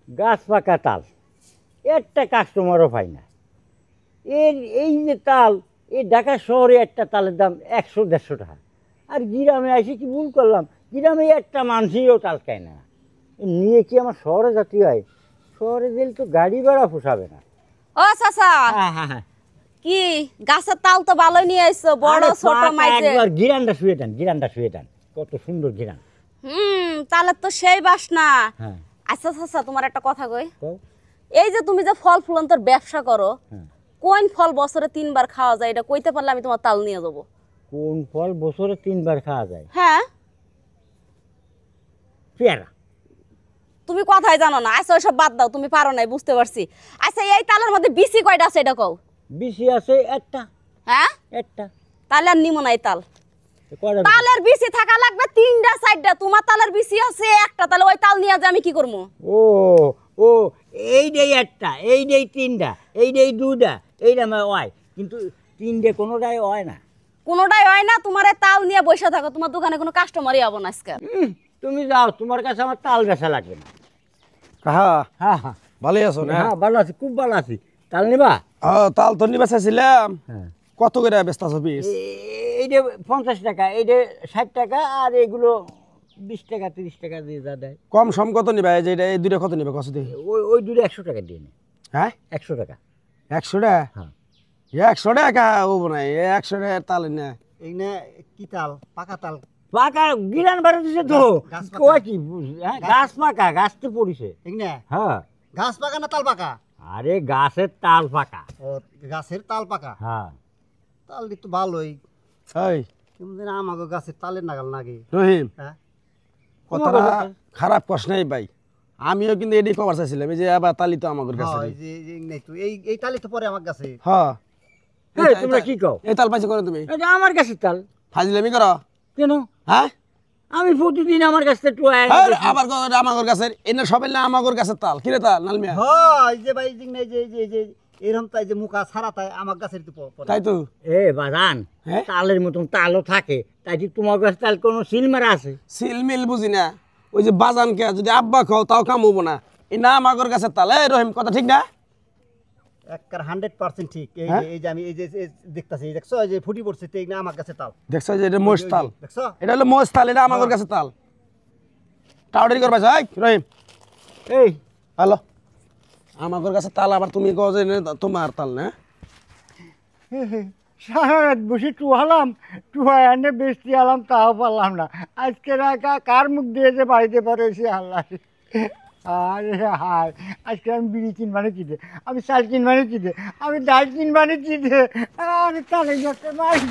গাছ পাকা তাল, একটা কাস্টমারও পাই না। এই যে তাল, এই ঢাকা শহরে একটা তালের দাম 100-150 টাকা। আর গ্রামে এসে কি ভুল করলাম, গ্রামে একটা মানুষইও তাল খায় না। নিয়ে কি আমার শহরে যেতে হয়? শহরে গেলে তো গাড়ি ভাড়া পোষাবে না। ও চাচা, হ্যাঁ, কি গাছের তাল তো ভালোই নিয়ে আইছো, বড় ছোট মাইজে। একবার গিরানটা শুয়ে দেন, কত সুন্দর গিরান। তালের তো সেই বাসনা। হ্যাঁ, আচ্ছা চাচা, তোমার একটা কথা কই। কও। এই যে তুমি যে ফল ফুলন্তর ব্যবসা করো, হ্যাঁ। কোন ফল বছরে 3 বার খাওয়া যায়, এটা কইতে পারলে আমি তোমার তাল নিয়ে যাবো। কোন ফল বছরে 3 বার খাওয়া যায়? হ্যাঁ, পেয়ারা। তুমি কথাই জানো না। আচ্ছা ওইসব বাদ দাও, তুমি পারো নাই, বুঝতে পারছি। আচ্ছা এই তালের মধ্যে বিচি কয়টা আছে এটা কও। বিচি আছে একটা। হ্যাঁ, একটা। তাহলে আর নিমো না এই তাল। কয়টা? তালের বিচি থাকা লাগবে 3টা 4টা, তোমার তালের বিচি আছে একটা, তাহলে ওই তাল নিয়ে যে আমি কি করবো? ও এইটাই একটা, এইটাই 3টা, এইটাই 2টা, এইটা আমার হয়, কিন্তু 3টে কোনোটাই হয় না। কোনোটাই হয় না। তোমার এই তাল নিয়ে বসে থাকো, তোমার দোকানে কোনো কাস্টমারই আবো না আজকে। তুমি যাও, তোমার কাছে আমার তাল বেচা লাগবে না। কাহা হ্যাঁ, ভালোই আছো না? হ্যাঁ, ভালো আছি, খুব ভালো আছি। তাল নিবা? তাল তো নিবা চাইছিলাম। হ্যাঁ। কত করে ব্যস্ত আছো পিস? এইটা 50 টাকা, এইটা 60 টাকা, আর এগুলো 20 টাকা 30 টাকা দিয়ে যা দেয়। কম সম কত নিবা? এই যে এই দুইটা কত নিবা কত দিয়ে? ওই দুটো 100 টাকা দিয়ে নে। হ্যাঁ, 100 টাকা। 100 টাকা? হ্যাঁ। 100 টাকা ও না, 100 টাকা তাল না। এইনে কি তাল? পাকা তাল। পাকা গিরান বাড়ি দিছে তো। গাছ পাকা। কয় কি? হ্যাঁ, গাছ পাকা, গাছ তো পড়িছে। এইনে হ্যাঁ। ঘাস পাকা না তাল পাকা? আরে গাছের তাল পাকা। ও গাছের তাল পাকা। হ্যাঁ। তাল তো ভালোই, এই কিন্তু আমাকে গাছের তালের নাগাল নাগে। রহিম, হ্যাঁ, কথাটা খারাপ কষ্ট নাই ভাই। আমিও কিন্তু এডি কভার চাইছিলাম, এই যে আবার তালি তো আমাদের কাছে এই যে নাই তো এই তালি তো পরে আমার কাছে। হ্যাঁ। এই তোমরা কি কও? এই তাল পাইছো করে তুমি? এটা আমার কাছে তাল। ফাজিলামি করো? কেন? হ্যাঁ, আমি প্রতিদিন আমার কাছে একটু আবার আমার কাছে এনে সবাই না আমার কাছে তাল কিরে তাল নালমিয়া? হ্যাঁ, এই যে ভাই এই যে এরকম তাই যে মুখা ছাড়া তাই আমার গাছের তো পরে। তাই তো। এ বাজান, হ্যাঁ? তালের মতন তালও থাকে, তাই কি তোমার কাছে তাল কোনো সিল মারা আছে? সিলমিল বুঝি না, ওই যে বাজানকে যদি আব্বা খাও তাও কাম হবো না। এই না আমার কাছে তাল। এই রহিম, কথা ঠিক না? একবার 100% ঠিক। হ্যাঁ? এই যে আমি এই যে দেখতাছি, দেখছো এই যে ফুটি পড়ছে, এই না আমার কাছে তাল। দেখছো যে এটা মোষ তাল, দেখছো? এটা হলো মোষ তাল, এটা আমার কাছে তাল। টাউডারি করবা যাই রহিম। এই হ্যালো, আমার কাছে তাল, আবার তুমি কও যে তোমার তাল না? সারা রাত বসে টুহালাম, টুহায় এনে বেশি আলাম, তাও পারলাম না। আজকে রাখা কার মুখ দিয়ে যে বাড়িতে পড়েছি আল্লাহ। আরে হায়, আজকে আমি বিড়ি কিনবানে কি দে, আমি চাল কিনবানে কি দে, আমি ডাল কিনবানে কি দে, আরে তাহলে একটা মাছ